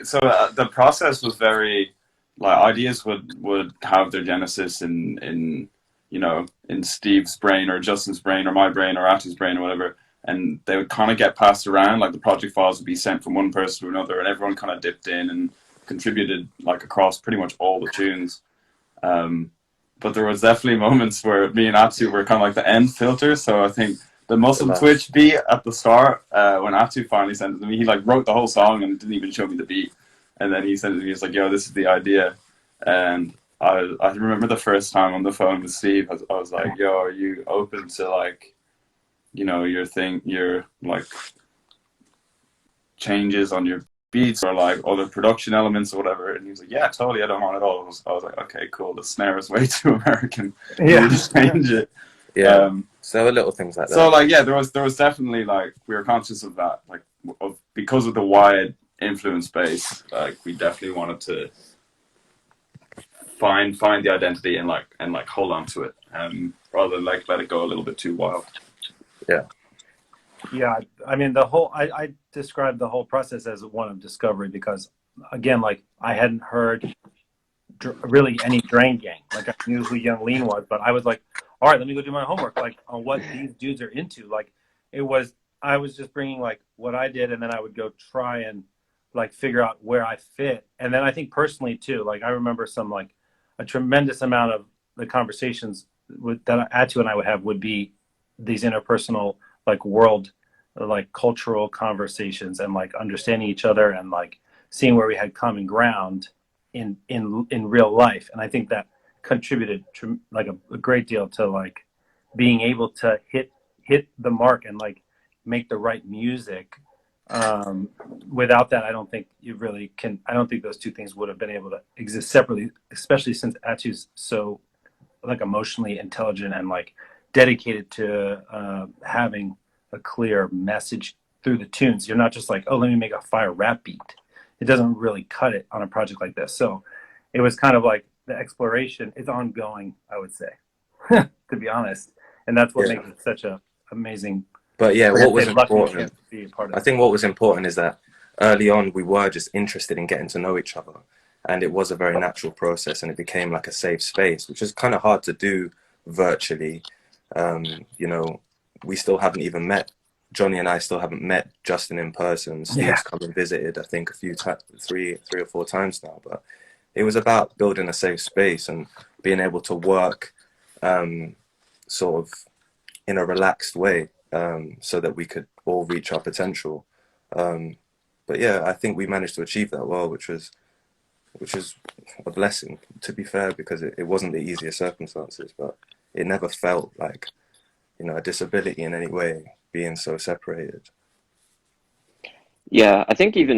So the process was very like ideas would have their genesis in in Steve's brain or Justin's brain or my brain or Atu's brain or whatever, and they would kind of get passed around. Like the project files would be sent from one person to another, and everyone kind of dipped in and contributed like across pretty much all the tunes. Um, but there was definitely moments where me and Atu were kind of like the end filter. So I think the The muscle last. twitch beat at the start, when Atu finally sent it to me, he like wrote the whole song and didn't even show me the beat. And then he sent it to me. He's like, "Yo, this is the idea." And I remember the first time on the phone with Steve, I was like, "Yo, are you open to like your like changes on your beats or like other production elements or whatever?" And he was like, "Yeah, totally, I don't mind at all." I was like, "Okay, cool. The snare is way too American for me Yeah. to change it." Yeah. Um, So there were little things like so that. like yeah, there was definitely like we were conscious of that, like of because of the wide influence base, like we definitely wanted to find the identity and like hold on to it, rather than like let it go a little bit too wild. Yeah. Yeah, I mean I described the whole process as one of discovery because again, like I hadn't heard really any Drain Gang. Like I knew who Young Lean was, but I was like, all right, let me go do my homework, like on what these dudes are into. Like it was, I was just bringing like what I did, and then I would go try and like figure out where I fit. And then I think personally too, like I remember some like a tremendous amount of the conversations that Atu and I would have would be these interpersonal like world like cultural conversations and like understanding each other and like seeing where we had common ground in real life. And I think that contributed to like a great deal to like being able to hit the mark and like make the right music. Without that, I don't think you really can. I don't think those two things would have been able to exist separately, especially since Atu's so like emotionally intelligent and like dedicated to having a clear message through the tunes. You're not just like, oh, let me make a fire rap beat. It doesn't really cut it on a project like this. So it was kind of like the exploration is ongoing, I would say, to be honest. And that's what Yeah. makes it such a amazing, But yeah, like what I was say, lucky important, chance to be a part I of. think what was important is that early on we were just interested in getting to know each other. And it was a very natural process and it became like a safe space, which is kind of hard to do virtually. You know, we still haven't even met. Johnny and I still haven't met Justin in person. Yeah. Steve's come and visited, I think, a few times, three or four times now. But it was about building a safe space and being able to work um, sort of in a relaxed way, so that we could all reach our potential. Um, but yeah, I think we managed to achieve that well, which is a blessing, to be fair, because it wasn't the easiest circumstances, but it never felt like, a disability in any way being so separated. Yeah, I think even